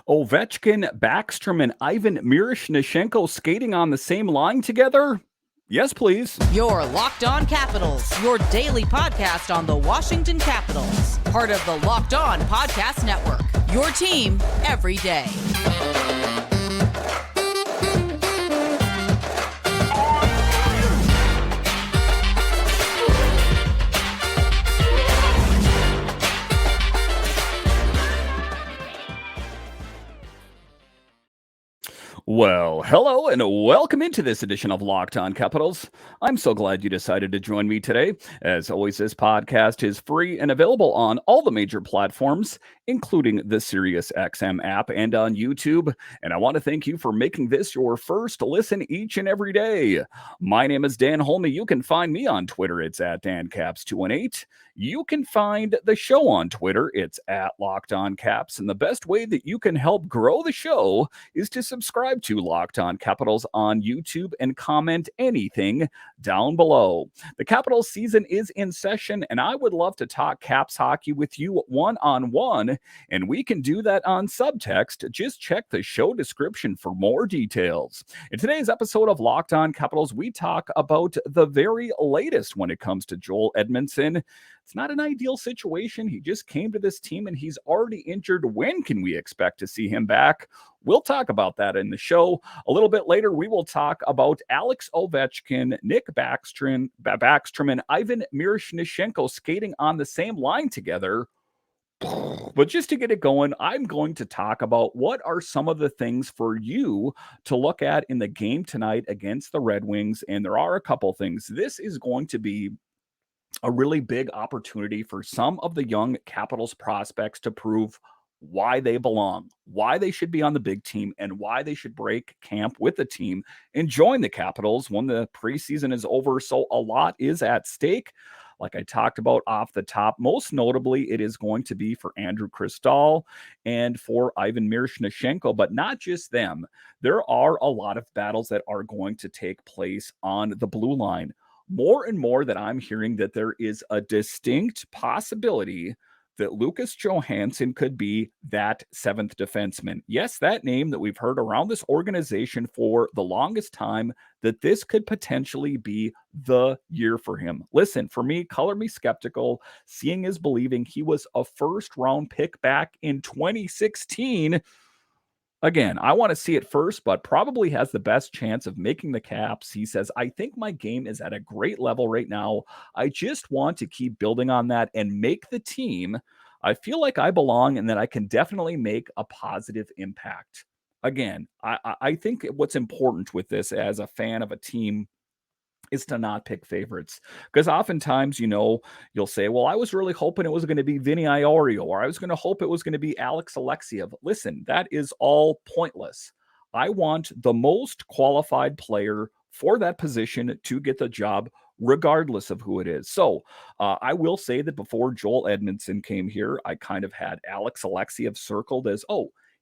Ovechkin, Backstrom, and Ivan Miroshnichenko skating on the same line together? Yes, please. Your Locked On Capitals, your daily podcast on the Washington Capitals. Part of the Locked On Podcast Network, your team every day. Well, hello and welcome into this edition of Locked On Capitals. I'm so glad you decided to join me today. As always, this podcast is free and available on all the major platforms, including the SiriusXM app and on YouTube. And I want to thank you for making this your first listen each and every day. My name is Dan Holme. You can find me on Twitter. It's at DanCaps218. You can find the show on Twitter. It's at Locked On Caps. And the best way that you can help grow the show is to subscribe to Locked On Capitals on YouTube and comment anything down below. The Capitals season is in session, and I would love to talk Caps hockey with you one-on-one, and we can do that on subtext. Just check the show description for more details. In today's episode of Locked On Capitals, we talk about the very latest when it comes to Joel Edmundson. It's not an ideal situation. He just came to this team and he's already injured. When can we expect to see him back? We'll talk about that in the show. A little bit later, we will talk about Alex Ovechkin, Nick Backstrom, and Ivan Miroshnichenko skating on the same line together. But just to get it going, I'm going to talk about what are some of the things for you to look at in the game tonight against the Red Wings. And there are a couple things. This is going to be a really big opportunity for some of the young Capitals prospects to prove why they belong, why they should be on the big team, and why they should break camp with the team and join the Capitals when the preseason is over. So a lot is at stake. Like I talked about off the top, most notably, it is going to be for Andrew Cristall and for Ivan Miroshnichenko, but not just them. There are a lot of battles that are going to take place on the blue line. More and more that I'm hearing that there is a distinct possibility that Lucas Johansen could be that seventh defenseman. Yes, that name that we've heard around this organization for the longest time, that this could potentially be the year for him. Listen, for me, color me skeptical. Seeing is believing. He was a first-round pick back in 2016. Again, I want to see it first, but probably has the best chance of making the Caps. He says, I think my game is at a great level right now. I just want to keep building on that and make the team. I feel like I belong and that I can definitely make a positive impact. Again, I think what's important with this as a fan of a team is to not pick favorites. Because oftentimes, you'll say, well, I was really hoping it was going to be Vinny Iorio, or I was going to hope it was going to be Alexeyev. Listen, that is all pointless. I want the most qualified player for that position to get the job, regardless of who it is. So I will say that before Joel Edmundson came here, I kind of had Alexeyev circled as,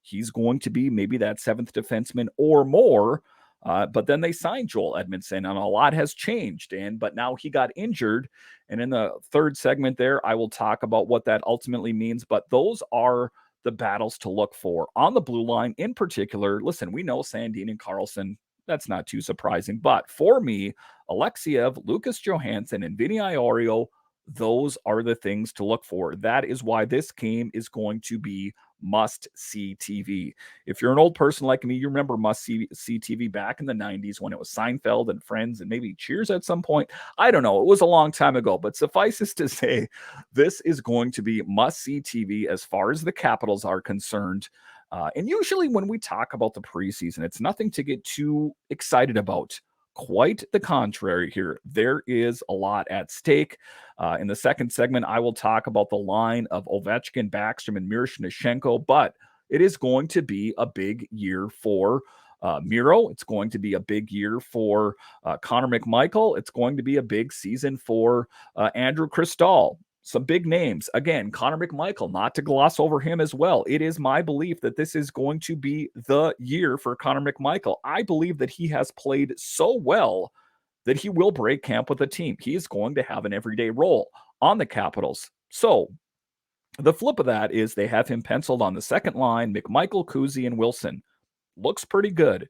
he's going to be maybe that seventh defenseman or more. But then they signed Joel Edmundson, and a lot has changed. But now he got injured. And in the third segment there, I will talk about what that ultimately means. But those are the battles to look for on the blue line in particular. Listen, we know Sandin and Carlson. That's not too surprising. But for me, Alexeyev, Lucas Johansen, and Vinny Iorio, those are the things to look for. That is why this game is going to be must-see TV. If you're an old person like me, you remember must-see TV back in the 90s when it was Seinfeld and Friends and maybe Cheers at some point. I don't know. It was a long time ago, but suffices to say, this is going to be must-see TV as far as the Capitals are concerned. And usually when we talk about the preseason, it's nothing to get too excited about. Quite the contrary here. There is a lot at stake. In the second segment, I will talk about the line of Ovechkin, Backstrom, and Miroshnichenko, but it is going to be a big year for Miro. It's going to be a big year for Conor McMichael. It's going to be a big season for Andrew Cristall. Some big names. Again, Conor McMichael, not to gloss over him as well. It is my belief that this is going to be the year for Conor McMichael. I believe that he has played so well that he will break camp with the team. He is going to have an everyday role on the Capitals. So The flip of that is they have him penciled on the second line, McMichael, Kuzi, and Wilson. Looks pretty good.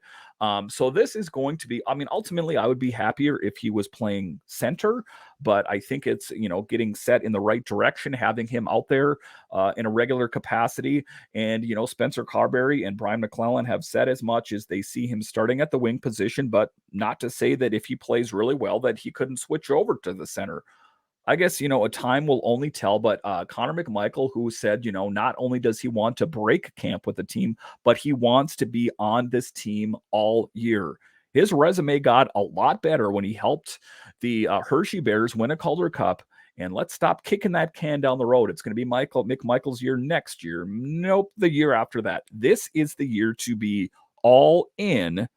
So this is going to be, I mean, ultimately, I would be happier if he was playing center, but I think it's, getting set in the right direction, having him out there in a regular capacity. And, Spencer Carberry and Brian McClellan have said as much as they see him starting at the wing position, but not to say that if he plays really well, that he couldn't switch over to the center. I guess, a time will only tell, but Conor McMichael, who said, not only does he want to break camp with the team, but he wants to be on this team all year. His resume got a lot better when he helped the Hershey Bears win a Calder Cup. And let's stop kicking that can down the road. It's going to be McMichael's year next year. Nope, the year after that. This is the year to be all in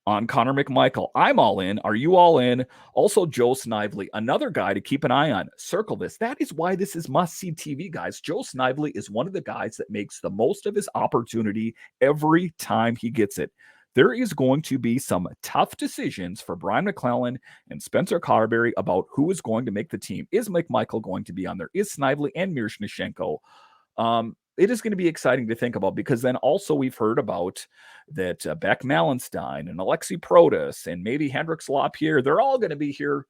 on Conor McMichael. I'm all in. Are you all in? Also, Joe Snively, another guy to keep an eye on. Circle this. That is why this is must-see TV, guys. Joe Snively is one of the guys that makes the most of his opportunity every time he gets it. There is going to be some tough decisions for Brian McClellan and Spencer Carberry about who is going to make the team. Is McMichael going to be on there? Is Snively and Miroshnichenko? It is going to be exciting to think about, because then also we've heard about that Beck Malenstein and Alexi Protas and maybe Hendrix Lapierre, they're all going to be here.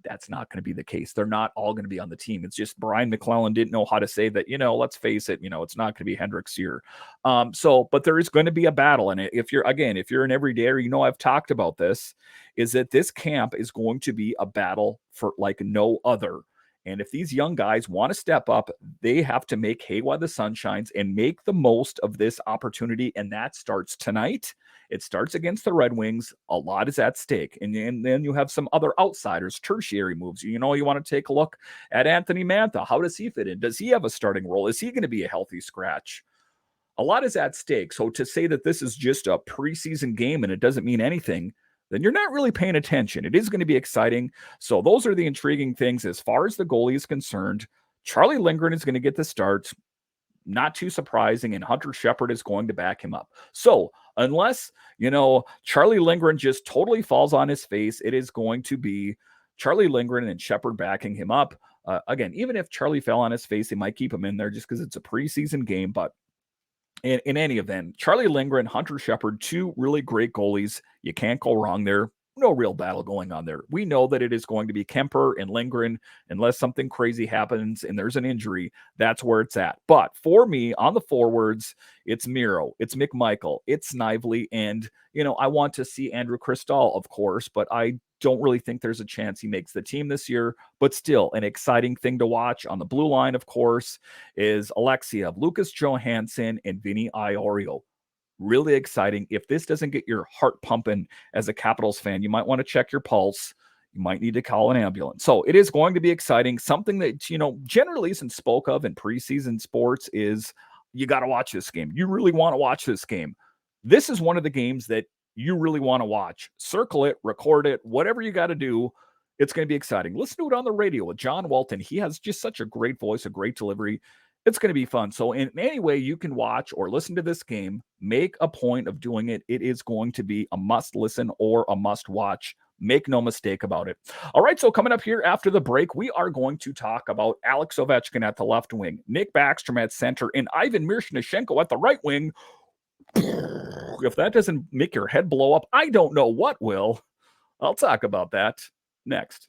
That's not going to be the case. They're not all going to be on the team. It's just Brian McClellan didn't know how to say that, let's face it, it's not going to be Hendrix here. But there is going to be a battle. And if you're an everydayer, I've talked about this, is that this camp is going to be a battle for like no other. And if these young guys want to step up, they have to make hay while the sun shines and make the most of this opportunity. And that starts tonight. It starts against the Red Wings. A lot is at stake. And then you have some other outsiders, tertiary moves. You want to take a look at Anthony Mantha. How does he fit in? Does he have a starting role? Is he going to be a healthy scratch? A lot is at stake. So to say that this is just a preseason game and it doesn't mean anything, then you're not really paying attention. It is going to be exciting. So those are the intriguing things as far as the goalie is concerned. Charlie Lindgren is going to get the start. Not too surprising. And Hunter Shepard is going to back him up. So unless, Charlie Lindgren just totally falls on his face, it is going to be Charlie Lindgren and Shepard backing him up. Again, even if Charlie fell on his face, they might keep him in there just because it's a preseason game. But in any event, Charlie Lindgren, Hunter Shepard, two really great goalies. You can't go wrong there. No real battle going on there. We know that it is going to be Kemper and Lindgren unless something crazy happens and there's an injury. That's where it's at. But for me, on the forwards, it's Miro, it's McMichael, it's Snively, and, I want to see Andrew Cristall, of course, but I don't really think there's a chance he makes the team this year. But still, an exciting thing to watch on the blue line, of course, is Alexeyev, Lucas Johansen, and Vinny Iorio. Really exciting. If this doesn't get your heart pumping as a Capitals fan, you might want to check your pulse. You might need to call an ambulance. So it is going to be exciting. Something that, generally isn't spoke of in preseason sports is you got to watch this game. You really want to watch this game. This is one of the games that you really want to watch. Circle it, record it, whatever you got to do. It's going to be exciting. Listen to it on the radio with John Walton. He has just such a great voice, a great delivery. It's going to be fun. So in any way you can watch or listen to this game, make a point of doing it. It is going to be a must listen or a must watch. Make no mistake about it. All right, so coming up here after the break, we are going to talk about Alex Ovechkin at the left wing, Nick Backstrom at center, and Ivan Miroshnichenko at the right wing. If that doesn't make your head blow up, I don't know what will. I'll talk about that next.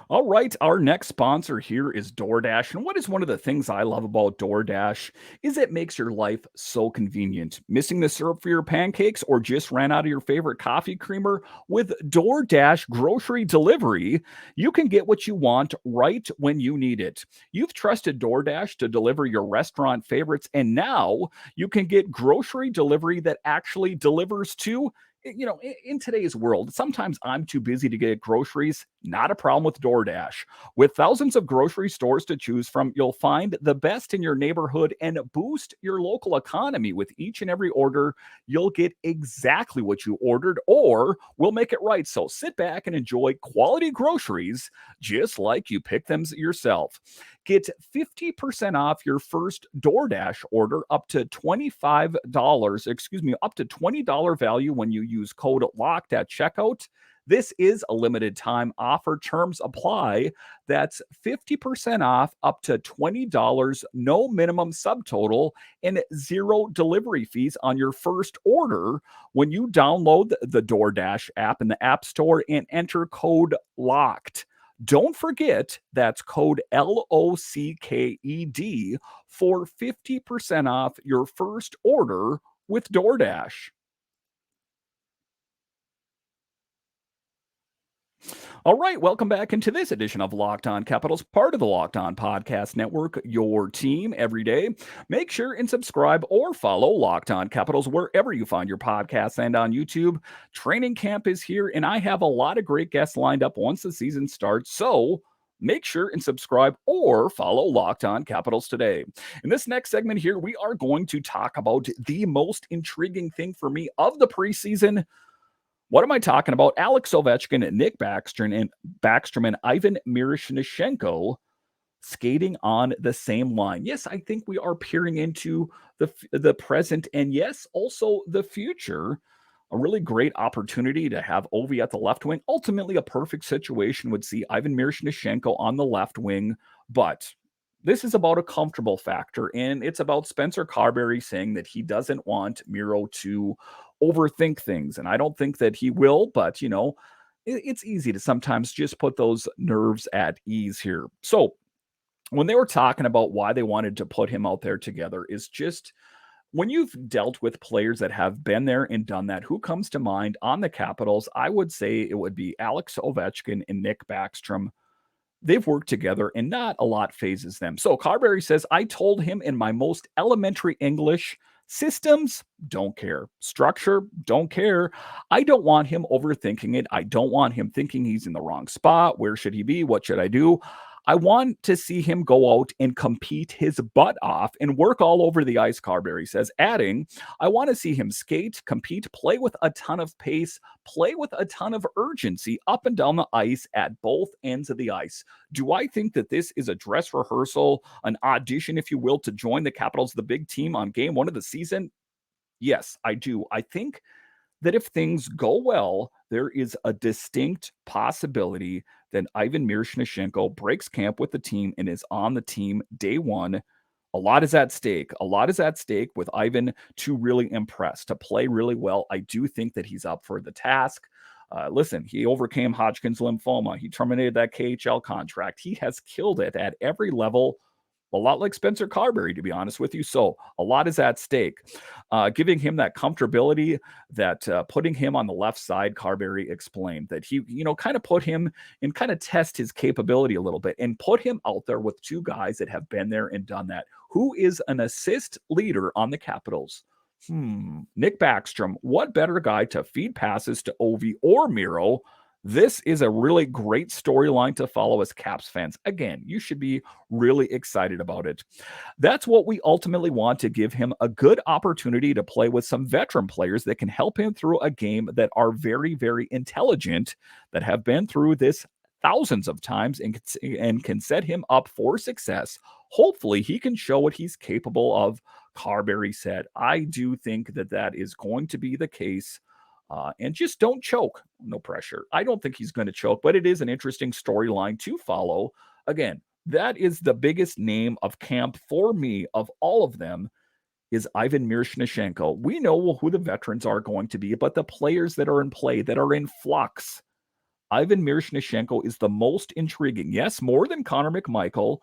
All right, our next sponsor here is DoorDash. And what is one of the things I love about DoorDash is it makes your life so convenient. Missing the syrup for your pancakes or just ran out of your favorite coffee creamer? With DoorDash grocery delivery, you can get what you want right when you need it. You've trusted DoorDash to deliver your restaurant favorites, and now you can get grocery delivery that actually delivers to in today's world, sometimes I'm too busy to get groceries. Not a problem with DoorDash. With thousands of grocery stores to choose from, you'll find the best in your neighborhood and boost your local economy. With each and every order, you'll get exactly what you ordered, or we'll make it right. So sit back and enjoy quality groceries just like you pick them yourself. Get 50% off your first DoorDash order up to $25, up to $20 value when you use code LOCKED at checkout. This is a limited time offer. Terms apply. That's 50% off up to $20, no minimum subtotal, and zero delivery fees on your first order when you download the DoorDash app in the App Store and enter code LOCKED. Don't forget, that's code LOCKED for 50% off your first order with DoorDash. All right, welcome back into this edition of Locked On Capitals, part of the Locked On Podcast Network, your team every day. Make sure and subscribe or follow Locked On Capitals wherever you find your podcasts and on YouTube. Training camp is here, and I have a lot of great guests lined up once the season starts, so make sure and subscribe or follow Locked On Capitals today. In this next segment here, we are going to talk about the most intriguing thing for me of the preseason. What am I talking about? Alex Ovechkin, Nick Backstrom, and Ivan Miroshnichenko skating on the same line. Yes, I think we are peering into the present and yes, also the future. A really great opportunity to have Ovi at the left wing. Ultimately, a perfect situation would see Ivan Miroshnichenko on the left wing, but this is about a comfortable factor, and it's about Spencer Carberry saying that he doesn't want Miro to overthink things. And I don't think that he will, but, it's easy to sometimes just put those nerves at ease here. So when they were talking about why they wanted to put him out there together is just when you've dealt with players that have been there and done that, who comes to mind on the Capitals? I would say it would be Alex Ovechkin and Nick Backstrom. They've worked together and not a lot phases them. So Carberry says, I told him in my most elementary English, systems, don't care. Structure, don't care. I don't want him overthinking it. I don't want him thinking he's in the wrong spot. Where should he be? What should I do? I want to see him go out and compete his butt off and work all over the ice, Carberry says, adding, I want to see him skate, compete, play with a ton of pace, play with a ton of urgency up and down the ice at both ends of the ice. Do I think that this is a dress rehearsal, an audition, if you will, to join the Capitals, the big team on game one of the season? Yes, I do. I think that if things go well, there is a distinct possibility that Ivan Miroshnichenko breaks camp with the team and is on the team day one. A lot is at stake. A lot is at stake with Ivan to really impress, to play really well. I do think that he's up for the task. Listen, he overcame Hodgkin's lymphoma. He terminated that KHL contract. He has killed it at every level. A lot like Spencer Carberry, to be honest with you. So a lot is at stake. Giving him that comfortability, that putting him on the left side, Carberry explained that he, kind of put him and kind of test his capability a little bit and put him out there with two guys that have been there and done that. Who is an assist leader on the Capitals? Nick Backstrom. What better guy to feed passes to Ovi or Miro? This is a really great storyline to follow as Caps fans. Again, you should be really excited about it. That's what we ultimately want, to give him a good opportunity to play with some veteran players that can help him through a game, that are very, very intelligent, that have been through this thousands of times and can set him up for success. Hopefully, he can show what he's capable of, Carberry said. I do think that that is going to be the case. And just don't choke. No pressure. I don't think he's going to choke, but it is an interesting storyline to follow. Again, that is the biggest name of camp for me of all of them, is Ivan Miroshnichenko. We know who the veterans are going to be, but the players that are in play, that are in flux, Ivan Miroshnichenko is the most intriguing. Yes, more than Conor McMichael,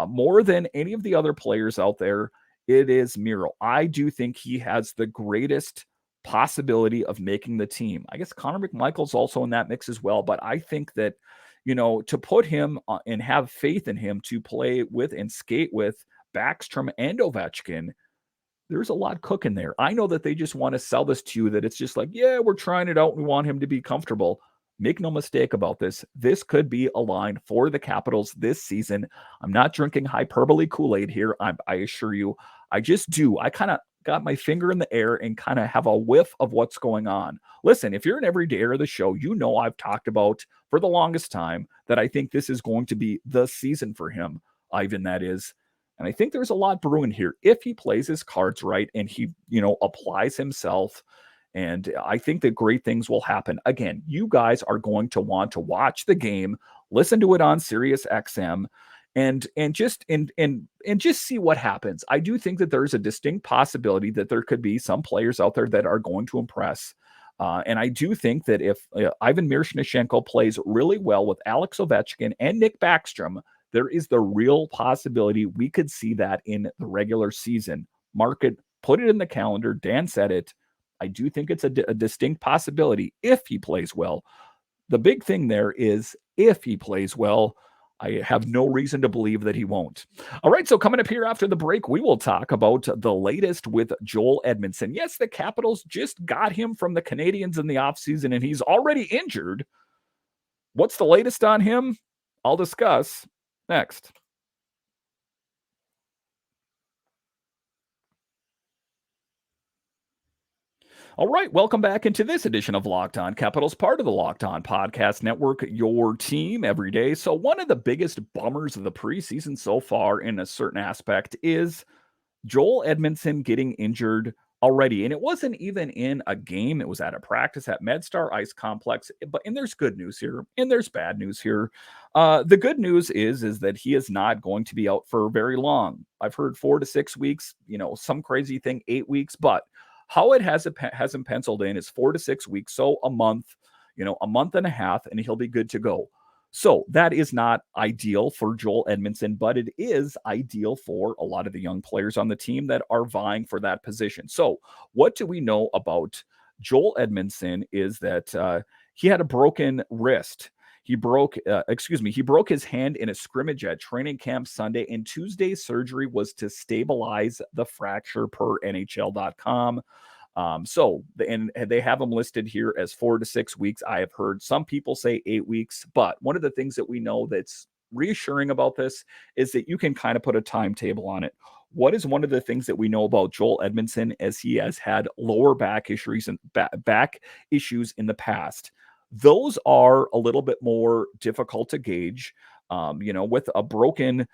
more than any of the other players out there. It is Miro. I do think he has the greatest possibility of making the team. I guess Conor McMichael's also in that mix as well, but I think that, to put him and have faith in him to play with and skate with Backstrom and Ovechkin, there's a lot cooking there. I know that they just want to sell this to you, that it's just like, yeah, we're trying it out. We want him to be comfortable. Make no mistake about this. This could be a line for the Capitals this season. I'm not drinking hyperbole Kool-Aid here. I assure you, I just do. I kind of got my finger in the air and kind of have a whiff of what's going on. Listen, if you're an everydayer of the show, I've talked about for the longest time that I think this is going to be the season for him, Ivan, that is. And I think there's a lot brewing here if he plays his cards right and he, applies himself And I think that great things will happen. Again, you guys are going to want to watch the game, listen to it on Sirius XM, and just see what happens. I do think that there's a distinct possibility that there could be some players out there that are going to impress. And I do think that if Ivan Miroshnichenko plays really well with Alex Ovechkin and Nick Backstrom, there is the real possibility we could see that in the regular season. Mark it, put it in the calendar. Dan said it. I do think it's a distinct possibility if he plays well. The big thing there is if he plays well. I have no reason to believe that he won't. All right, so coming up here after the break, we will talk about the latest with Joel Edmundson. Yes, the Capitals just got him from the Canadiens in the offseason, and he's already injured. What's the latest on him? I'll discuss next. All right, welcome back into this edition of Locked On Capitals, part of the Locked On Podcast Network, your team every day. So one of the biggest bummers of the preseason so far in a certain aspect is Joel Edmundson getting injured already. And it wasn't even in a game. It was at a practice at MedStar Ice Complex. And there's good news here and there's bad news here. The good news is that he is not going to be out for very long. I've heard 4 to 6 weeks, some crazy thing, 8 weeks, but how it has him penciled in is 4 to 6 weeks. So a month, a month and a half, and he'll be good to go. So that is not ideal for Joel Edmundson, but it is ideal for a lot of the young players on the team that are vying for that position. So what do we know about Joel Edmundson is that he had a broken wrist. He broke his hand in a scrimmage at training camp Sunday, and Tuesday's surgery was to stabilize the fracture per NHL.com. So they have him listed here as 4 to 6 weeks. I have heard some people say 8 weeks, but one of the things that we know that's reassuring about this is that you can kind of put a timetable on it. What is one of the things that we know about Joel Edmundson as he has had lower back issues and back issues in the past? Those are a little bit more difficult to gauge. With a broken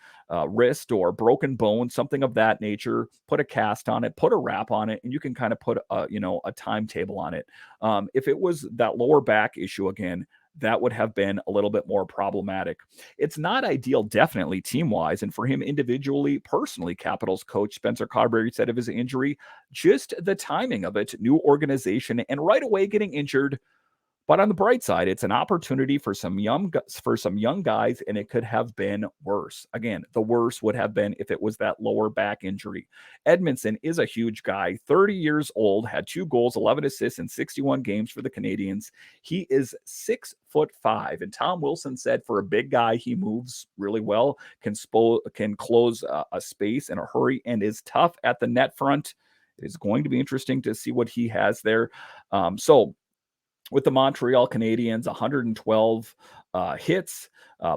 wrist or broken bone, something of that nature, put a cast on it, put a wrap on it, and you can kind of put a timetable on it. If it was that lower back issue again, that would have been a little bit more problematic. It's not ideal, definitely team-wise, and for him individually, personally, Capitals coach Spencer Carberry said of his injury, just the timing of it, new organization, and right away getting injured. But on the bright side, it's an opportunity for some young guys, and it could have been worse. Again, the worst would have been if it was that lower back injury. Edmundson is a huge guy, 30 years old, had 2 goals, 11 assists in 61 games for the Canadiens. He is 6'5", and Tom Wilson said for a big guy, he moves really well, can close a space in a hurry, and is tough at the net front. It is going to be interesting to see what he has there. With the Montreal Canadiens, 112 hits,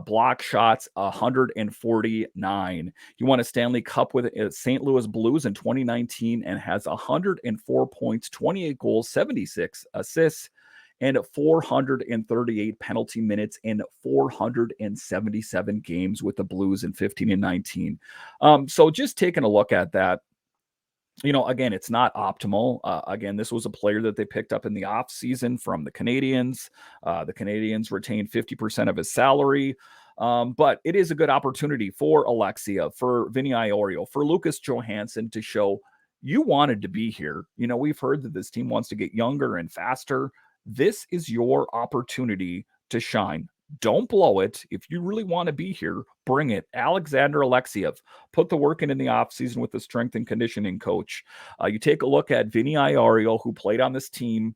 block shots, 149. He won a Stanley Cup with St. Louis Blues in 2019 and has 104 points, 28 goals, 76 assists, and 438 penalty minutes in 477 games with the Blues in 15 and 19. So just taking a look at that, again, it's not optimal. Again, this was a player that they picked up in the off season from the Canadiens. The Canadiens retained 50% of his salary. But it is a good opportunity for Alexeyev, for Vinny Iorio, for Lucas Johansen to show you wanted to be here. We've heard that this team wants to get younger and faster. This is your opportunity to shine. Don't blow it. If you really want to be here, bring it. Alexander Alexeyev, put the work in the offseason with the strength and conditioning coach. You take a look at Vinny Iorio, who played on this team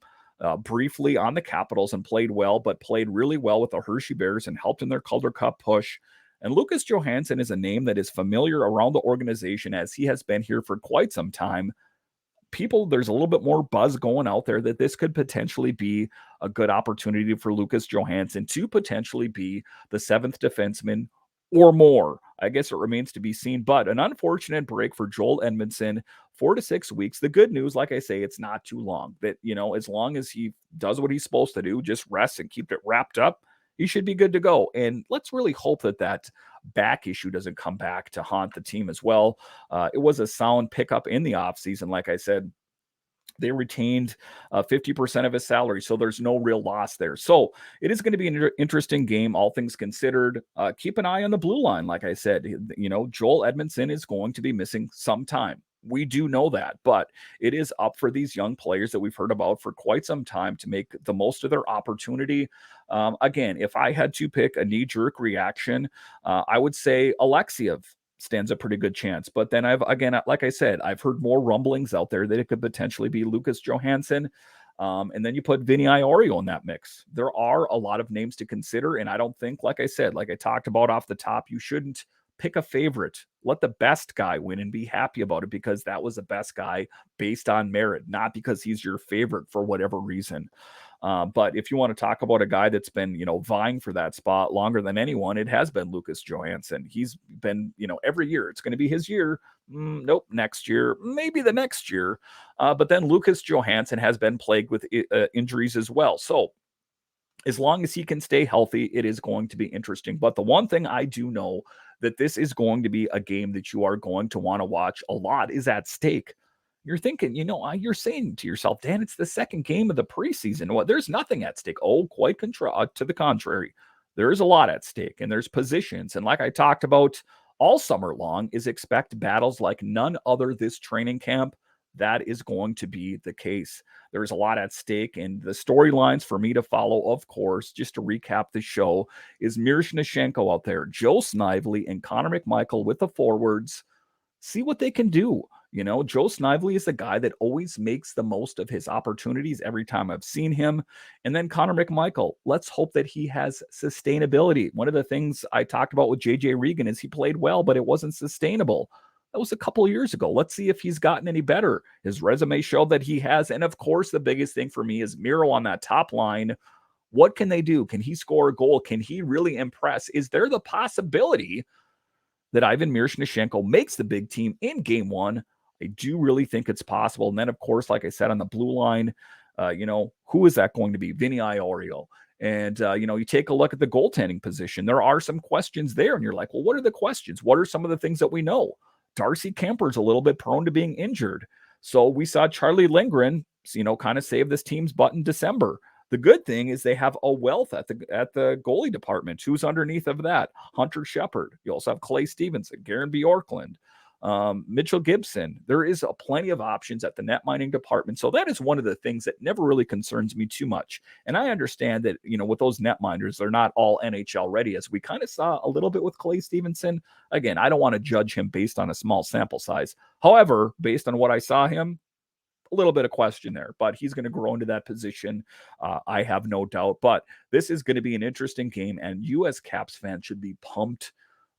briefly on the Capitals and played well, but played really well with the Hershey Bears and helped in their Calder Cup push. And Lucas Johansen is a name that is familiar around the organization as he has been here for quite some time. There's a little bit more buzz going out there that this could potentially be a good opportunity for Lucas Johansen to potentially be the 7th defenseman or more. I guess it remains to be seen, but an unfortunate break for Joel Edmundson, 4 to 6 weeks. The good news, like I say, it's not too long. That, as long as he does what he's supposed to do, just rest and keep it wrapped up, he should be good to go. And let's really hope that back issue doesn't come back to haunt the team as well. It was a sound pickup in the offseason. Like I said, They retained 50% of his salary, so there's no real loss there. So it is going to be an interesting game, all things considered. Keep an eye on the blue line. Like I said, Joel Edmundson is going to be missing some time. We do know that, but it is up for these young players that we've heard about for quite some time to make the most of their opportunity. Again, if I had to pick a knee-jerk reaction, I would say Alexeyev stands a pretty good chance. But then like I said, I've heard more rumblings out there that it could potentially be Lucas Johansen. And then you put Vinny Iorio in that mix. There are a lot of names to consider. And I don't think, like I said, like I talked about off the top, you shouldn't pick a favorite. Let the best guy win and be happy about it because that was the best guy based on merit, not because he's your favorite for whatever reason. But if you want to talk about a guy that's been, vying for that spot longer than anyone, it has been Lucas Johansen. He's been, every year it's going to be his year. Nope. Next year, maybe the next year. But then Lucas Johansen has been plagued with injuries as well. So as long as he can stay healthy, it is going to be interesting. But the one thing I do know that this is going to be a game that you are going to want to watch a lot is at stake. You're thinking, you're saying to yourself, Dan, it's the second game of the preseason. What? There's nothing at stake. Oh, quite to the contrary. There is a lot at stake, and there's positions. And like I talked about all summer long, is expect battles like none other this training camp. That is going to be the case. There's a lot at stake, and the storylines for me to follow, of course, just to recap the show, is Miroshnichenko out there, Joe Snively, and Conor McMichael with the forwards. See what they can do. Joe Snively is the guy that always makes the most of his opportunities every time I've seen him. And then Conor McMichael, let's hope that he has sustainability. One of the things I talked about with JJ Regan is he played well, but it wasn't sustainable. That was a couple of years ago. Let's see if he's gotten any better. His resume showed that he has. And of course, the biggest thing for me is Miro on that top line. What can they do? Can he score a goal? Can he really impress? Is there the possibility that Ivan Miroshnichenko makes the big team in game one? I do really think it's possible. And then, of course, like I said, on the blue line, who is that going to be? Vinny Iorio. And, you take a look at the goaltending position. There are some questions there. And you're like, well, what are the questions? What are some of the things that we know? Darcy Kemper's a little bit prone to being injured. So we saw Charlie Lindgren, kind of save this team's butt in December. The good thing is they have a wealth at the goalie department. Who's underneath of that? Hunter Shepard. You also have Clay Stevenson, Garen Bjorklund, Mitchell Gibson. There is plenty of options at the net mining department. So that is one of the things that never really concerns me too much. And I understand that, with those net miners, they're not all NHL ready, as we kind of saw a little bit with Clay Stevenson. Again, I don't want to judge him based on a small sample size. However, based on what I saw him, a little bit of question there, but he's going to grow into that position. I have no doubt, but this is going to be an interesting game, and US Caps fans should be pumped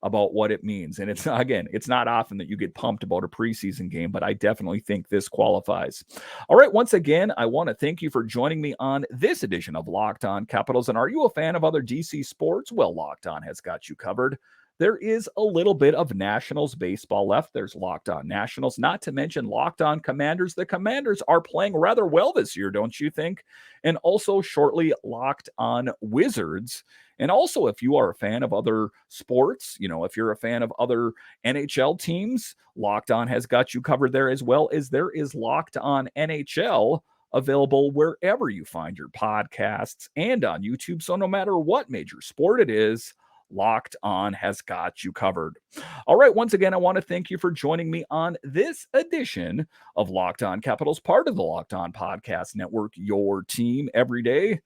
about what it means. And it's not often that you get pumped about a preseason game, but I definitely think this qualifies. All right. Once again, I want to thank you for joining me on this edition of Locked On Capitals. And are you a fan of other DC sports? Well, Locked On has got you covered. There is a little bit of Nationals baseball left. There's Locked On Nationals, not to mention Locked On Commanders. The Commanders are playing rather well this year, don't you think? And also shortly Locked On Wizards. And also, if you are a fan of other sports, if you're a fan of other NHL teams, Locked On has got you covered there, as well as there is Locked On NHL available wherever you find your podcasts and on YouTube. So no matter what major sport it is, Locked On has got you covered. All right. Once again, I want to thank you for joining me on this edition of Locked On Capitals, part of the Locked On Podcast Network, your team every day.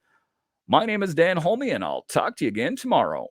My name is Dan Holme, and I'll talk to you again tomorrow.